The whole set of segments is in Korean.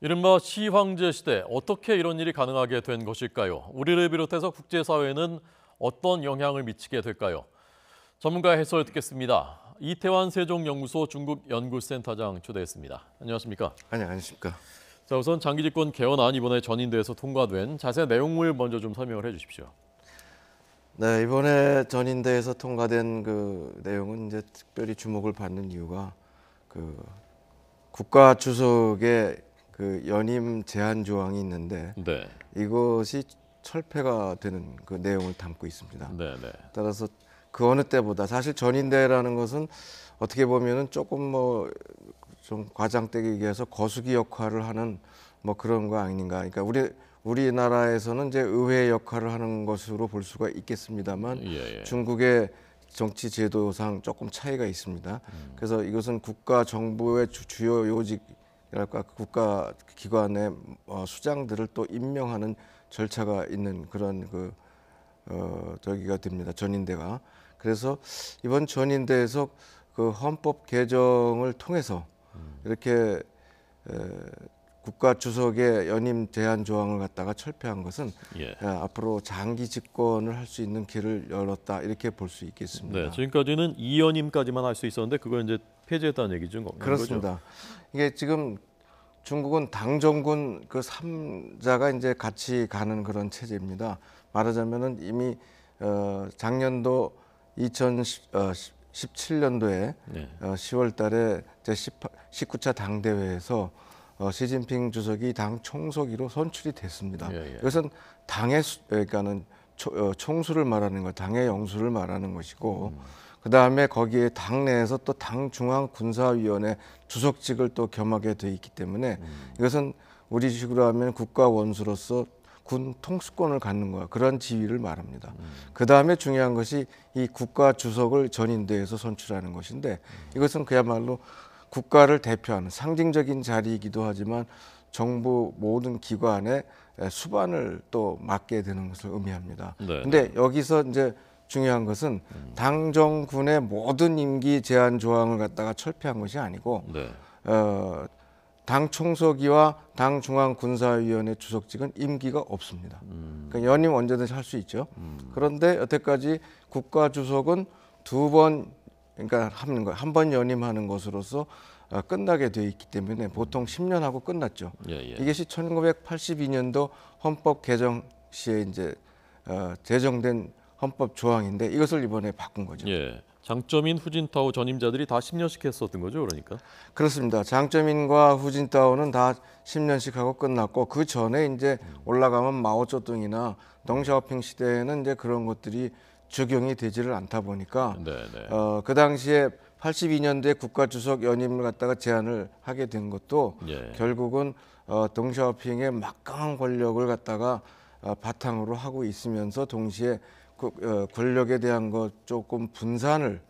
이른바 시황제 시대, 어떻게 이런 일이 가능하게 된 것일까요? 우리를 비롯해서 국제사회는 어떤 영향을 미치게 될까요? 전문가 해설 듣겠습니다. 이태환 세종연구소 중국연구센터장 초대했습니다. 안녕하십니까? 안녕하십니까? 자, 우선 장기 집권 개헌안 이번에 전인대에서 통과된 자세한 내용을 먼저 좀 설명을 해주십시오. 네, 이번에 전인대에서 통과된 그 내용은 이제 특별히 주목을 받는 이유가 그 국가 주석의 그 연임 제한 조항이 있는데 네, 이것이 철폐가 되는 그 내용을 담고 있습니다. 네, 네. 따라서 그 어느 때보다 사실 전인대라는 것은 어떻게 보면은 조금 뭐 좀 과장되게 얘기해서 거수기 역할을 하는 뭐 그런 거 아닌가. 그러니까 우리나라에서는 이제 의회 역할을 하는 것으로 볼 수가 있겠습니다만 예, 예. 중국의 정치 제도상 조금 차이가 있습니다. 그래서 이것은 국가 정부의 주요 요직이랄까 국가 기관의 수장들을 또 임명하는 절차가 있는 그런 저기가 됩니다. 전인대가. 그래서 이번 전인대에서 그 헌법 개정을 통해서 이렇게 국가 주석의 연임 제한 조항을 갖다가 철폐한 것은 예. 앞으로 장기 집권을 할 수 있는 길을 열었다 이렇게 볼 수 있겠습니다. 네, 지금까지는 이연임까지만 할 수 있었는데 그걸 이제 폐지했다는 얘기죠. 그렇습니다. 이게 지금 중국은 당정군 그 3자가 이제 같이 가는 그런 체제입니다. 말하자면은 이미 작년도 2017년도에 네. 10월 달에 제19차 당대회에서 시진핑 주석이 당 총서기로 선출이 됐습니다. 예, 예. 이것은 당의 그러니까는 총수를 말하는 것, 당의 영수를 말하는 것이고 그 다음에 거기에 당 내에서 또 당 중앙군사위원회 주석직을 또 겸하게 돼 있기 때문에 이것은 우리식으로 하면 국가 원수로서 군 통수권을 갖는 거야. 그런 지위를 말합니다. 그 다음에 중요한 것이 이 국가 주석을 전인대에서 선출하는 것인데 이것은 그야말로 국가를 대표하는 상징적인 자리이기도 하지만 정부 모든 기관의 수반을 또 맡게 되는 것을 의미합니다. 네, 근데 여기서 이제 중요한 것은 당정군의 모든 임기 제한 조항을 갖다가 철폐한 것이 아니고 네. 당 총서기와 당 중앙군사위원회 주석직은 임기가 없습니다. 그러니까 연임 언제든지 할 수 있죠. 그런데 여태까지 국가 주석은 두 번 그러니까 하는 거 한 번 연임하는 것으로서 끝나게 돼 있기 때문에 보통 10년 하고 끝났죠. 예, 예. 이것이 1982년도 헌법 개정 시에 이제 제정된 헌법 조항인데 이것을 이번에 바꾼 거죠. 예. 장점인 후진타오 전임자들이 다 10년씩 했었던 거죠, 그러니까. 그렇습니다. 장쩌민과 후진타오는 다 10년씩 하고 끝났고 그 전에 이제 올라가면 마오쩌둥이나 덩샤오핑 시대에는 이제 그런 것들이 적용이 되지를 않다 보니까 네, 네. 그 당시에 82년도에 국가주석 연임을 갖다가 제안을 하게 된 것도 예. 결국은 덩샤오핑의 막강한 권력을 갖다가 바탕으로 하고 있으면서 동시에 권력에 대한 것 조금 분산을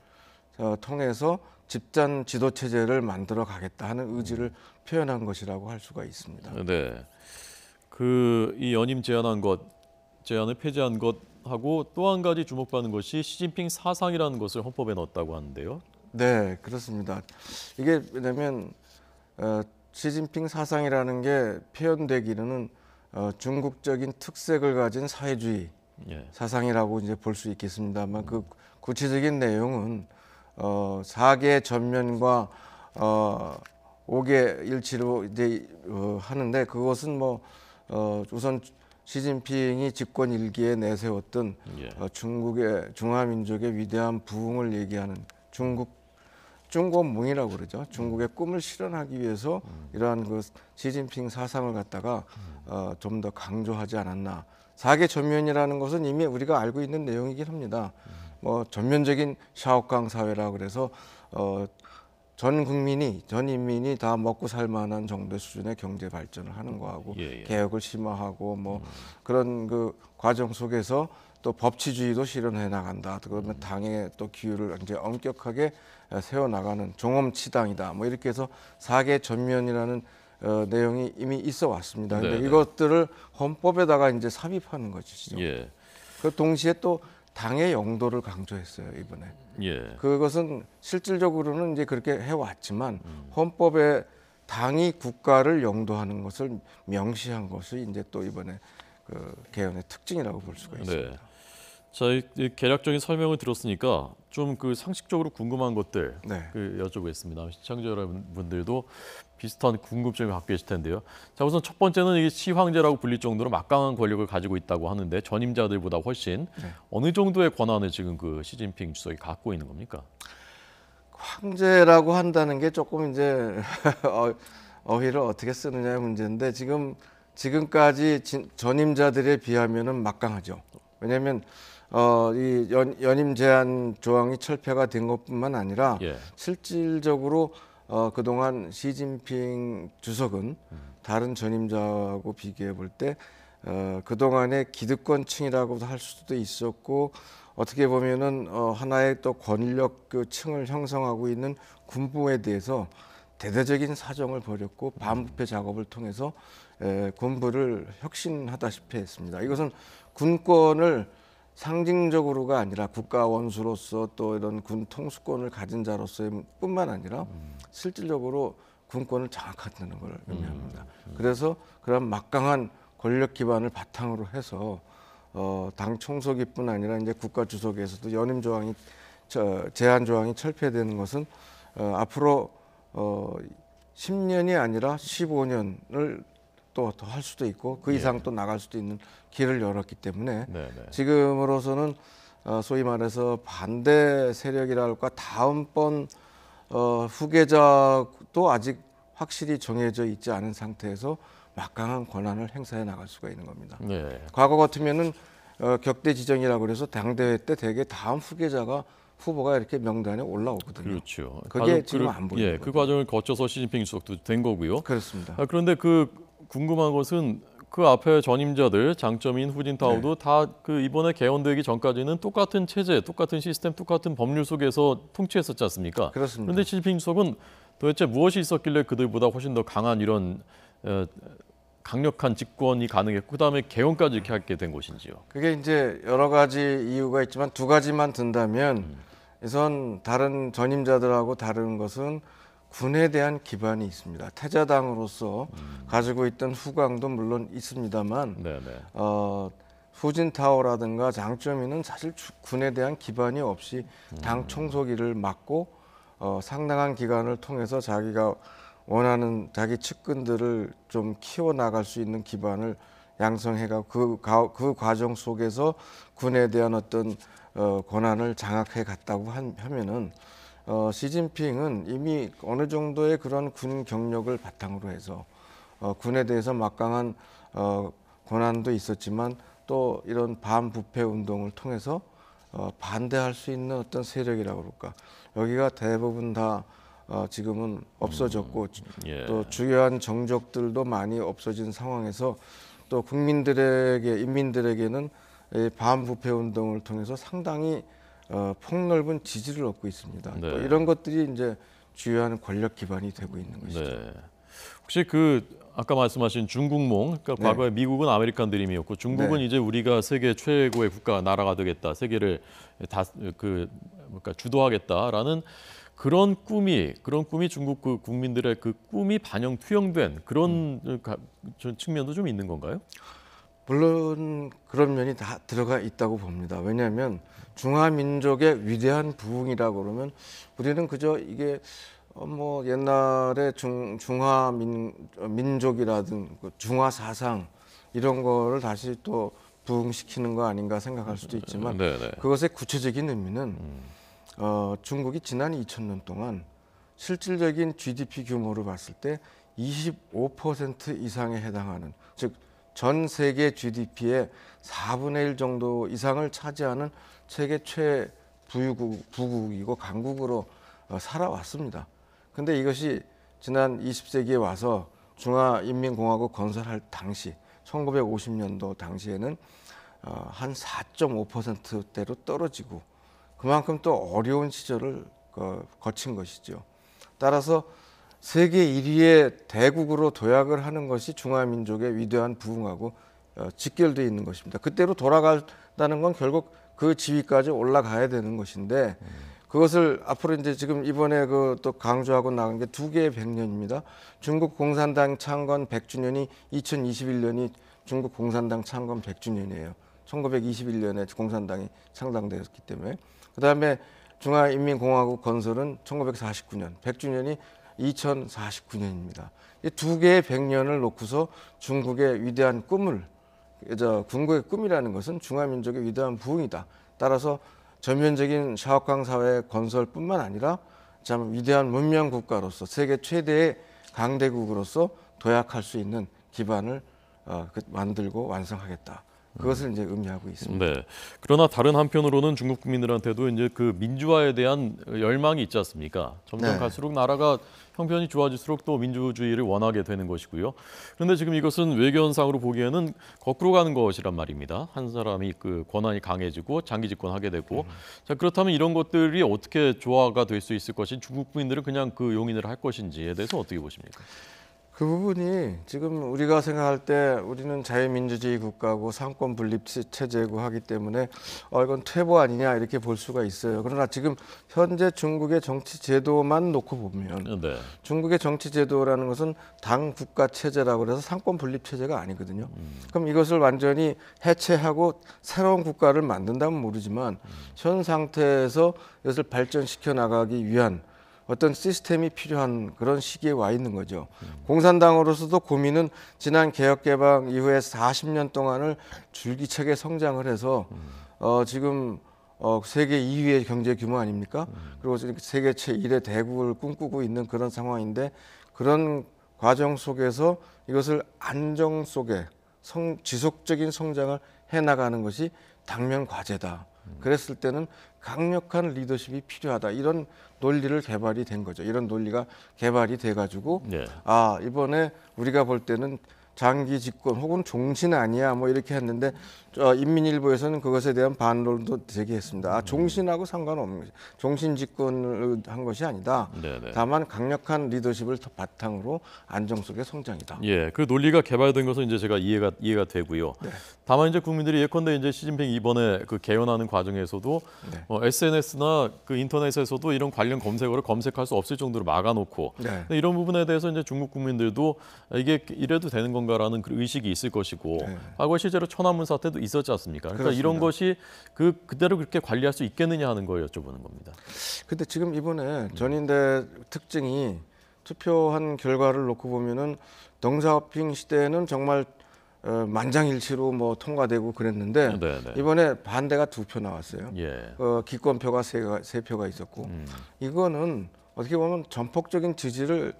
통해서 집단 지도 체제를 만들어 가겠다 하는 의지를 표현한 것이라고 할 수가 있습니다. 네. 이 연임 제안을 폐지한 것하고 또 한 가지 주목받는 것이 시진핑 사상이라는 것을 헌법에 넣었다고 하는데요. 네, 그렇습니다. 이게 왜냐하면 시진핑 사상이라는 게 표현되기는 중국적인 특색을 가진 사회주의 예. 사상이라고 이제 볼 수 있겠습니다만 그 구체적인 내용은 4개 전면과 5개 일치로 이제 하는데 그것은 뭐 우선 시진핑이 집권 일기에 내세웠던 예. 중국의 중화민족의 위대한 부흥을 얘기하는 중국몽이라고 그러죠. 중국의 꿈을 실현하기 위해서 이러한 그 시진핑 사상을 갖다가 좀 더 강조하지 않았나. 4개 전면이라는 것은 이미 우리가 알고 있는 내용이긴 합니다. 뭐 전면적인 샤오강 사회라 그래서 전 인민이 다 먹고 살 만한 정도 수준의 경제 발전을 하는 거하고 예, 예. 개혁을 심화하고 뭐 그런 그 과정 속에서 또 법치주의도 실현해 나간다. 그러면 당의 또 기율을 이제 엄격하게 세워 나가는 종엄치당이다. 뭐 이렇게 해서 4개 전면이라는 내용이 이미 있어 왔습니다. 근데 네, 네. 이것들을 헌법에다가 이제 삽입하는 것이죠. 예. 그 동시에 또 당의 영도를 강조했어요, 이번에. 예. 그것은 실질적으로는 이제 그렇게 해왔지만 헌법에 당이 국가를 영도하는 것을 명시한 것이 이제 또 이번에 그 개헌의 특징이라고 볼 수가 있습니다. 네. 자, 이 개략적인 설명을 들었으니까 좀 그 상식적으로 궁금한 것들 네. 그 여쭤보겠습니다. 시청자 여러분들도 비슷한 궁금증을 갖고 계실 텐데요. 자, 우선 첫 번째는 이게 시황제라고 불릴 정도로 막강한 권력을 가지고 있다고 하는데 전임자들보다 훨씬 네. 어느 정도의 권한을 지금 그 시진핑 주석이 갖고 있는 겁니까? 황제라고 한다는 게 조금 이제 어휘를 어떻게 쓰느냐의 문제인데 지금까지 전임자들에 비하면은 막강하죠. 왜냐하면 이 연임 제한 조항이 철폐가 된 것뿐만 아니라 예. 실질적으로 그동안 시진핑 주석은 다른 전임자하고 비교해 볼 때 그동안의 기득권층이라고도 할 수도 있었고 어떻게 보면은 하나의 또 권력 그 층을 형성하고 있는 군부에 대해서 대대적인 사정을 벌였고 반부패 작업을 통해서 군부를 혁신하다시피 했습니다. 이것은 군권을 상징적으로가 아니라 국가 원수로서 또 이런 군 통수권을 가진 자로서의 뿐만 아니라 실질적으로 군권을 장악한다는 걸 의미합니다. 그래서 그런 막강한 권력 기반을 바탕으로 해서 당 총서기뿐 아니라 이제 국가 주석에서도 연임 조항이 제한 조항이 철폐되는 것은 앞으로 10년이 아니라 15년을 또 더 할 수도 있고 그 이상 또 나갈 수도 있는 길을 열었기 때문에 지금으로서는 소위 말해서 반대 세력이랄까 다음번 후계자도 아직 확실히 정해져 있지 않은 상태에서 막강한 권한을 행사해 나갈 수가 있는 겁니다. 네. 과거 같으면은 격대 지정이라고 그래서 당대회 때 대개 다음 후보가 이렇게 명단에 올라오거든요. 그렇죠. 그게 지금 안 보이는 그 과정을 거쳐서 시진핑 주석도 된 거고요. 그렇습니다. 그런데 그 궁금한 것은 그 앞에 전임자들 장점인 후진타오도 다 그 이번에 개헌되기 전까지는 똑같은 체제, 똑같은 시스템, 똑같은 법률 속에서 통치했었지 않습니까? 그렇습니다. 그런데 시진핑 주석은 도대체 무엇이 있었길래 그들보다 훨씬 더 강한 이런 강력한 집권이 가능했고 그다음에 개헌까지 이렇게 하게 된 것인지요? 그게 이제 여러 가지 이유가 있지만 두 가지만 든다면 우선 다른 전임자들하고 다른 것은 군에 대한 기반이 있습니다. 태자당으로서 가지고 있던 후광도 물론 있습니다만 후진타오라든가 장쩌민은 사실 군에 대한 기반이 없이 당 총서기를 맡고 상당한 기간을 통해서 자기가 원하는 자기 측근들을 좀 키워나갈 수 있는 기반을 양성해가고 그 과정 속에서 군에 대한 어떤 권한을 장악해 갔다고 하면은 시진핑은 이미 어느 정도의 그런 군 경력을 바탕으로 해서 군에 대해서 막강한 권한도 있었지만 또 이런 반부패 운동을 통해서 반대할 수 있는 어떤 세력이라고 그럴까 여기가 대부분 다 지금은 없어졌고 또 주요한 정적들도 많이 없어진 상황에서 또 인민들에게는 반부패 운동을 통해서 상당히 폭넓은 지지를 얻고 있습니다. 또 이런 것들이 이제 주요한 권력 기반이 되고 있는 것이죠. 네. 혹시 그 아까 말씀하신 중국몽, 그러니까 과거에 미국은 아메리칸 드림이었고 중국은 이제 우리가 세계 최고의 국가 나라가 되겠다, 세계를 주도하겠다라는 그런 꿈이 중국 그 국민들의 그 꿈이 투영된 그런 측면도 좀 있는 건가요? 물론 그런 면이 다 들어가 있다고 봅니다. 왜냐하면 중화민족의 위대한 부흥이라고 그러면 우리는 그저 이게 뭐 옛날에 중화민족이라든 중화사상 이런 거를 다시 또 부흥시키는 거 아닌가 생각할 수도 있지만 그것의 구체적인 의미는 중국이 지난 2000년 동안 실질적인 GDP 규모를 봤을 때 25% 이상에 해당하는 즉 전 세계 GDP의 4분의 1 정도 이상을 차지하는 세계 최부국이고 강국으로 살아왔습니다. 근데 이것이 지난 20세기에 와서 중화인민공화국 건설할 당시 1950년도 당시에는 한 4.5%대로 떨어지고 그만큼 또 어려운 시절을 거친 것이죠. 따라서 세계 1위의 대국으로 도약을 하는 것이 중화민족의 위대한 부흥하고 직결되어 있는 것입니다. 그때로 돌아간다는 건 결국 그 지위까지 올라가야 되는 것인데 그것을 앞으로 이제 지금 이번에 그 또 강조하고 나간 게 두 개의 100년입니다. 중국 공산당 창건 100주년이 2021년이 중국 공산당 창건 100주년이에요. 1921년에 공산당이 창당되었기 때문에. 그다음에 중화인민공화국 건설은 1949년, 100주년이 2049년입니다. 이 두 개의 100년을 놓고서 중국의 위대한 꿈을, 중국의 꿈이라는 것은 중화민족의 위대한 부흥이다. 따라서 전면적인 샤오강 사회 건설뿐만 아니라 참 위대한 문명 국가로서 세계 최대의 강대국으로서 도약할 수 있는 기반을 만들고 완성하겠다. 그것을 이제 의미하고 있습니다. 네. 그러나 다른 한편으로는 중국 국민들한테도 이제 그 민주화에 대한 열망이 있지 않습니까? 점점 네. 갈수록 나라가 형편이 좋아질수록 또 민주주의를 원하게 되는 것이고요. 그런데 지금 이것은 외교현상으로 보기에는 거꾸로 가는 것이란 말입니다. 한 사람이 그 권한이 강해지고 장기 집권하게 되고 자, 그렇다면 이런 것들이 어떻게 조화가 될 수 있을 것인지 중국 국민들은 그냥 그 용인을 할 것인지에 대해서 어떻게 보십니까? 그 부분이 지금 우리가 생각할 때 우리는 자유민주주의 국가고 상권 분립 체제고 하기 때문에 이건 퇴보 아니냐 이렇게 볼 수가 있어요. 그러나 지금 현재 중국의 정치 제도만 놓고 보면 네. 중국의 정치 제도라는 것은 당 국가 체제라고 해서 상권 분립 체제가 아니거든요. 그럼 이것을 완전히 해체하고 새로운 국가를 만든다면 모르지만 현 상태에서 이것을 발전시켜 나가기 위한 어떤 시스템이 필요한 그런 시기에 와 있는 거죠. 공산당으로서도 고민은 지난 개혁개방 이후에 40년 동안을 줄기차게 성장을 해서 지금 세계 2위의 경제 규모 아닙니까? 그리고 세계 제1의 대국을 꿈꾸고 있는 그런 상황인데 그런 과정 속에서 이것을 안정 속에 지속적인 성장을 해나가는 것이 당면 과제다. 그랬을 때는 강력한 리더십이 필요하다. 이런 논리를 개발이 된 거죠. 이런 논리가 개발이 돼가지고 네. 이번에 우리가 볼 때는 장기 집권 혹은 종신 아니야 뭐 이렇게 했는데 인민일보에서는 그것에 대한 반론도 제기했습니다. 종신하고 상관없는 거죠. 종신 집권을 한 것이 아니다. 네네. 다만 강력한 리더십을 바탕으로 안정 속의 성장이다. 예, 그 논리가 개발된 것은 이제 제가 이해가 되고요. 네. 다만 이제 국민들이 예컨대 이제 시진핑 이번에 그 개헌하는 과정에서도 네. SNS나 그 인터넷에서도 이런 관련 검색어를 검색할 수 없을 정도로 막아놓고 네. 이런 부분에 대해서 이제 중국 국민들도 이게 이래도 되는 건가라는 그 의식이 있을 것이고 네. 과거에 실제로 천안문 사태도 있었지 않습니까? 그러니까 그렇습니다. 이런 것이 그대로 그렇게 관리할 수 있겠느냐 하는 걸 여쭤보는 겁니다. 근데 지금 이번에 전인대 특징이 투표한 결과를 놓고 보면은 덩샤오핑 시대에는 정말 만장일치로 뭐 통과되고 그랬는데 네네. 이번에 반대가 2표 나왔어요. 예. 기권표가 3표가 있었고 이거는 어떻게 보면 전폭적인 지지를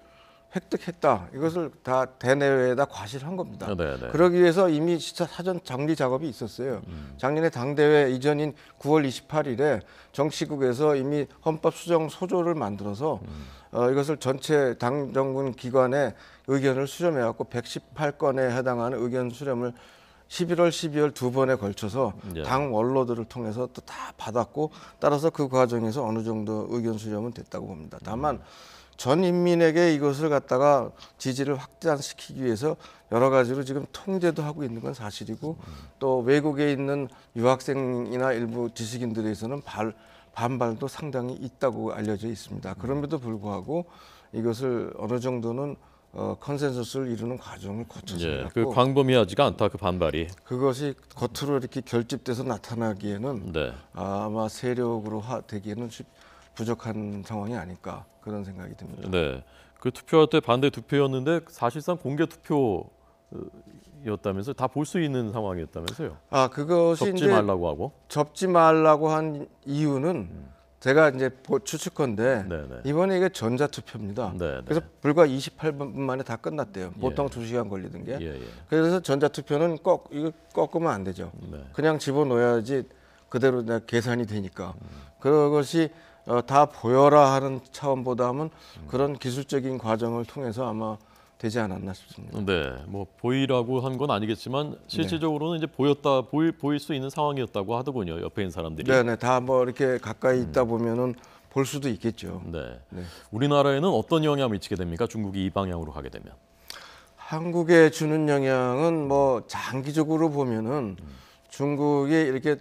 획득했다. 이것을 다 대내외에다 과시를 한 겁니다. 네네. 그러기 위해서 이미 진짜 사전 정리 작업이 있었어요. 작년에 당대회 이전인 9월 28일에 정치국에서 이미 헌법 수정 소조를 만들어서 이것을 전체 당정군 기관에 의견을 수렴해 갖고 118건에 해당하는 의견 수렴을 11월, 12월 두 번에 걸쳐서 예. 당 원로들을 통해서 또 다 받았고 따라서 그 과정에서 어느 정도 의견 수렴은 됐다고 봅니다. 다만 전 인민에게 이것을 갖다가 지지를 확장시키기 위해서 여러 가지로 지금 통제도 하고 있는 건 사실이고 또 외국에 있는 유학생이나 일부 지식인들에서는 반발도 상당히 있다고 알려져 있습니다. 그럼에도 불구하고 이것을 어느 정도는 컨센서스를 이루는 과정을 거쳐서 예. 그 광범위하지가 않다 그 반발이. 그것이 겉으로 이렇게 결집돼서 나타나기에는 네. 아마 세력으로 되기에는 부족한 상황이 아닐까 그런 생각이 듭니다. 네, 그 투표할 때 반대 투표였는데 사실상 공개 투표였다면서 다 볼 수 있는 상황이었다면서요. 그것이 접지 이제 말라고 하고. 접지 말라고 한 이유는 제가 이제 추측컨대 네네. 이번에 이게 전자 투표입니다. 네네. 그래서 불과 28분 만에 다 끝났대요. 보통 예. 2시간 걸리던 게. 예. 그래서 전자 투표는 이거 꺾으면 안 되죠. 네. 그냥 집어넣어야지 그대로 계산이 되니까. 그것이 다 보여라 하는 차원보다는 그런 기술적인 과정을 통해서 아마 되지 않았나 싶습니다. 네, 뭐 보이라고 한 건 아니겠지만 실질적으로는 이제 보일 수 있는 상황이었다고 하더군요. 옆에 있는 사람들이. 네네, 다 뭐 이렇게 가까이 있다 보면은 볼 수도 있겠죠. 네. 네. 우리나라에는 어떤 영향을 미치게 됩니까? 중국이 이 방향으로 가게 되면. 한국에 주는 영향은 뭐 장기적으로 보면은 중국이 이렇게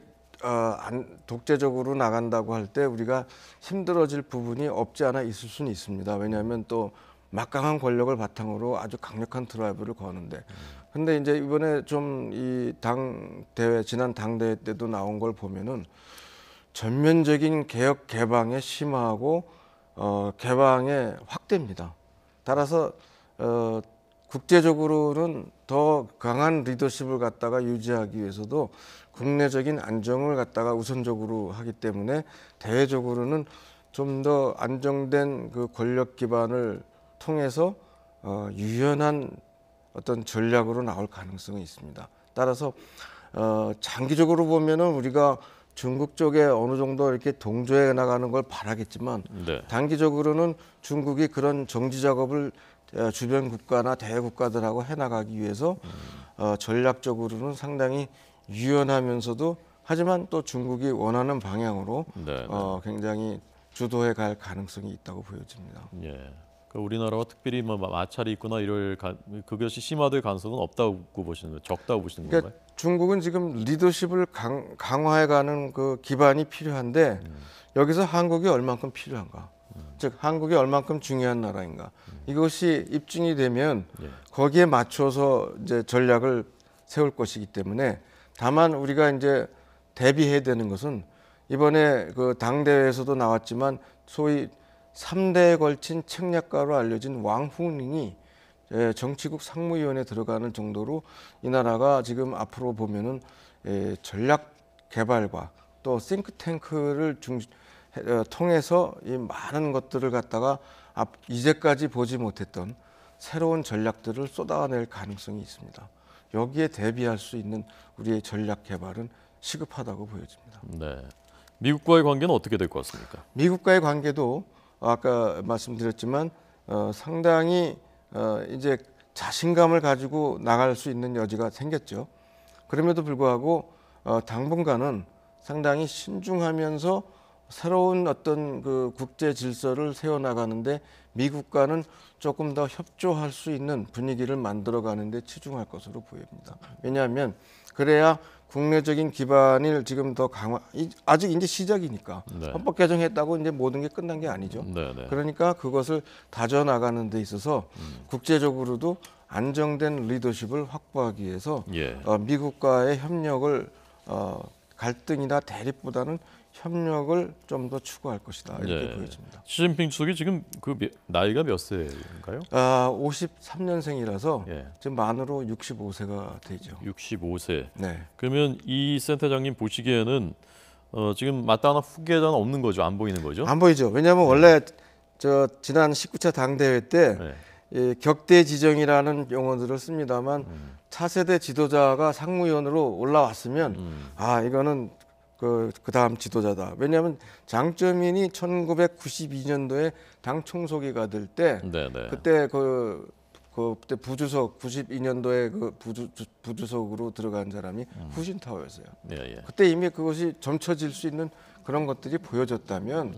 독재적으로 나간다고 할 때 우리가 힘들어질 부분이 없지 않아 있을 수는 있습니다. 왜냐하면 또 막강한 권력을 바탕으로 아주 강력한 드라이브를 거는데, 근데 이제 이번에 좀 이 당 대회 지난 당 대회 때도 나온 걸 보면은 전면적인 개혁 개방에 심화하고 개방의 확대입니다. 따라서 국제적으로는 더 강한 리더십을 갖다가 유지하기 위해서도 국내적인 안정을 갖다가 우선적으로 하기 때문에 대외적으로는 좀 더 안정된 그 권력 기반을 통해서 유연한 어떤 전략으로 나올 가능성이 있습니다. 따라서 장기적으로 보면은 우리가 중국 쪽에 어느 정도 이렇게 동조해 나가는 걸 바라겠지만, 네. 단기적으로는 중국이 그런 정지 작업을 주변 국가나 대외 국가들하고 해나가기 위해서 전략적으로는 상당히 유연하면서도, 하지만 또 중국이 원하는 방향으로 네. 굉장히 주도해 갈 가능성이 있다고 보여집니다. 예. 그러니까 우리나라와 특별히 뭐 마찰이 있거나 그것이 심화될 가능성은 없다고 보시는 거예요? 적다고 보시는 그러니까 건가요? 중국은 지금 리더십을 강화해가는 그 기반이 필요한데, 여기서 한국이 얼만큼 필요한가? 즉 한국이 얼만큼 중요한 나라인가? 이것이 입증이 되면 예. 거기에 맞춰서 이제 전략을 세울 것이기 때문에, 다만 우리가 이제 대비해야 되는 것은 이번에 그 당대회에서도 나왔지만 소위 3대에 걸친 책략가로 알려진 왕후닝이 정치국 상무위원회에 들어가는 정도로 이 나라가 지금 앞으로 보면은 전략 개발과 또 싱크탱크를 통해서 이 많은 것들을 갖다가 이제까지 보지 못했던 새로운 전략들을 쏟아낼 가능성이 있습니다. 여기에 대비할 수 있는 우리의 전략 개발은 시급하다고 보여집니다. 네. 미국과의 관계는 어떻게 될 것 같습니까? 미국과의 관계도 아까 말씀드렸지만 상당히 이제 자신감을 가지고 나갈 수 있는 여지가 생겼죠. 그럼에도 불구하고 당분간은 상당히 신중하면서 새로운 어떤 그 국제 질서를 세워나가는데 미국과는 조금 더 협조할 수 있는 분위기를 만들어가는데 치중할 것으로 보입니다. 왜냐하면 그래야 국내적인 기반을 지금 더 강화, 아직 이제 시작이니까. 네. 헌법 개정했다고 이제 모든 게 끝난 게 아니죠. 네, 네. 그러니까 그것을 다져나가는 데 있어서 국제적으로도 안정된 리더십을 확보하기 위해서 예. 미국과의 협력을 갈등이나 대립보다는 협력을 좀 더 추구할 것이다, 이렇게 네. 보여집니다. 시진핑 주석이 지금 나이가 몇 세인가요? 53년생이라서 예. 지금 만으로 65세가 되죠. 65세. 네. 그러면 이 센터장님 보시기에는 지금 마땅한 후계자는 없는 거죠? 안 보이는 거죠? 안 보이죠. 왜냐하면 원래 지난 19차 당대회 때 네. 격대 지정이라는 용어들을 씁니다만 차세대 지도자가 상무위원으로 올라왔으면 이거는 그 다음 지도자다. 왜냐하면 장쩌민이 1992년도에 당 총서기가 될 때 네, 네. 그때 그때 부주석 92년도에 그 부주석으로 들어간 사람이 후신타오였어요. 예, 예. 그때 이미 그것이 점쳐질 수 있는 그런 것들이 보여졌다면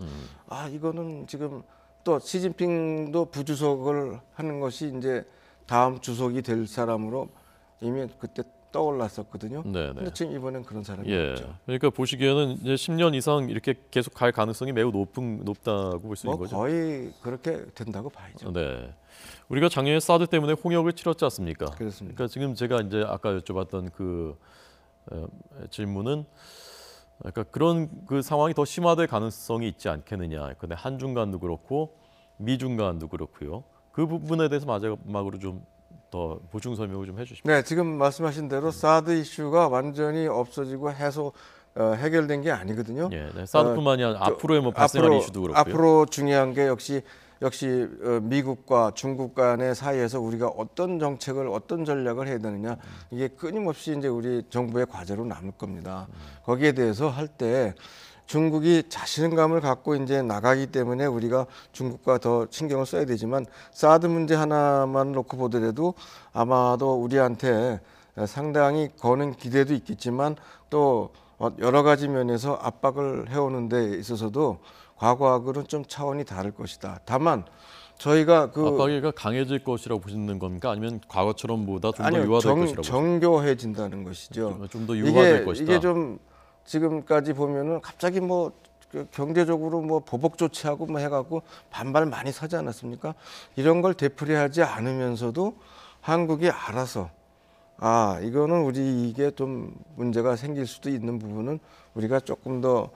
이거는 지금 또 시진핑도 부주석을 하는 것이 이제 다음 주석이 될 사람으로 이미 그때 떠올랐었거든요. 네, 네. 근데 지금 이번엔 그런 사람이 예. 없죠. 그러니까 보시기에는 이제 10년 이상 이렇게 계속 갈 가능성이 매우 높다고 볼 수 있는 거죠. 거의 그렇게 된다고 봐야죠. 네. 우리가 작년에 사드 때문에 홍역을 치렀지 않습니까? 그렇습니다. 그러니까 지금 제가 이제 아까 여쭤봤던 그 질문은 그러니까 그런 그 상황이 더 심화될 가능성이 있지 않겠느냐. 근데 한중 간도 그렇고 미중 간도 그렇고요. 그 부분에 대해서 마지막으로 좀 더 보충 설명을 좀 해주십시오. 네, 지금 말씀하신 대로 사드 이슈가 완전히 없어지고 해결된 게 아니거든요. 예, 네. 사드뿐만이 아니라 앞으로의 뭐 발생할 이슈도 그렇고요. 앞으로 중요한 게 역시 미국과 중국 간의 사이에서 우리가 어떤 정책을 어떤 전략을 해야 되느냐, 이게 끊임없이 이제 우리 정부의 과제로 남을 겁니다. 거기에 대해서 할 때 중국이 자신감을 갖고 이제 나가기 때문에 우리가 중국과 더 신경을 써야 되지만, 사드 문제 하나만 놓고 보더라도 아마도 우리한테 상당히 거는 기대도 있겠지만 또 여러 가지 면에서 압박을 해오는 데 있어서도 과거하고는 좀 차원이 다를 것이다. 다만 저희가 압박이 강해질 것이라고 보시는 겁니까? 아니면 과거처럼보다 좀 더 유화될 것이라고? 정교해진다는 것이죠. 좀 더 유화될 것이다. 이게 좀 지금까지 보면은 갑자기 뭐 경제적으로 뭐 보복 조치하고 뭐 해갖고 반발 많이 사지 않았습니까? 이런 걸 되풀이하지 않으면서도 한국이 알아서 이거는 우리 이게 좀 문제가 생길 수도 있는 부분은 우리가 조금 더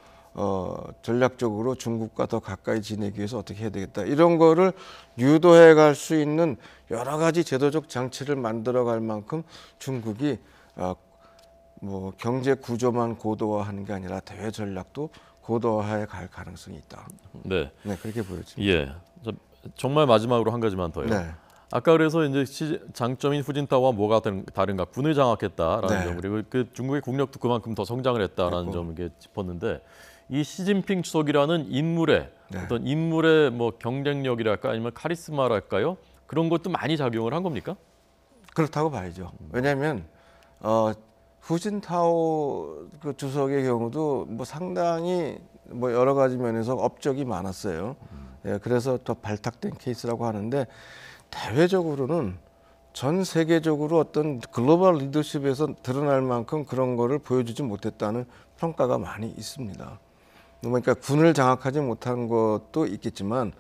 전략적으로 중국과 더 가까이 지내기 위해서 어떻게 해야 되겠다. 이런 거를 유도해 갈 수 있는 여러 가지 제도적 장치를 만들어 갈 만큼 중국이 뭐 경제 구조만 고도화하는 게 아니라 대외 전략도 고도화해 갈 가능성이 있다. 네, 네, 그렇게 보여집니다. 예. 정말 마지막으로 한 가지만 더요. 네. 아까 그래서 이제 장점인 후진타오와 뭐가 다른가? 군을 장악했다라는 네. 점, 그리고 그 중국의 국력도 그만큼 더 성장을 했다라는 점을 이렇게 짚었는데, 이 시진핑 주석이라는 인물의 네. 어떤 인물의 뭐 경쟁력이랄까 아니면 카리스마랄까요? 그런 것도 많이 작용을 한 겁니까? 그렇다고 봐야죠. 왜냐하면 후진타오 그 주석의 경우도 뭐 상당히 뭐 여러 가지 면에서 업적이 많았어요. 예, 그래서 더 발탁된 케이스라고 하는데, 대외적으로는 전 세계적으로 어떤 글로벌 리더십에서 드러날 만큼 그런 거를 보여주지 못했다는 평가가 많이 있습니다. 그러니까 군을 장악하지 못한 것도 있겠지만,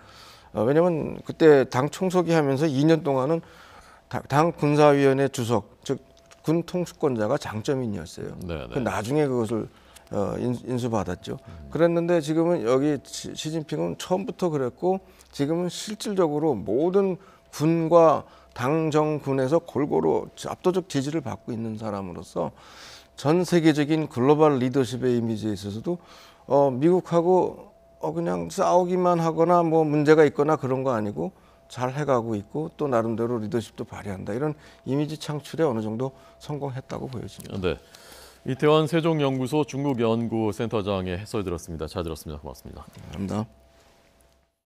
왜냐하면 그때 당 총서기 하면서 2년 동안은 당 군사위원회 주석, 즉 군 통수권자가 장점인이었어요. 네, 그 나중에 그것을 인수받았죠. 그랬는데 지금은 여기 시진핑은 처음부터 그랬고, 지금은 실질적으로 모든 군과 당정군에서 골고루 압도적 지지를 받고 있는 사람으로서 전 세계적인 글로벌 리더십의 이미지에 있어서도 미국하고 그냥 싸우기만 하거나 뭐 문제가 있거나 그런 거 아니고 잘 해가고 있고, 또 나름대로 리더십도 발휘한다, 이런 이미지 창출에 어느 정도 성공했다고 보여집니다. 네. 이태원 세종연구소 중국연구센터장의 해설 들었습니다. 잘 들었습니다. 고맙습니다. 감사합니다.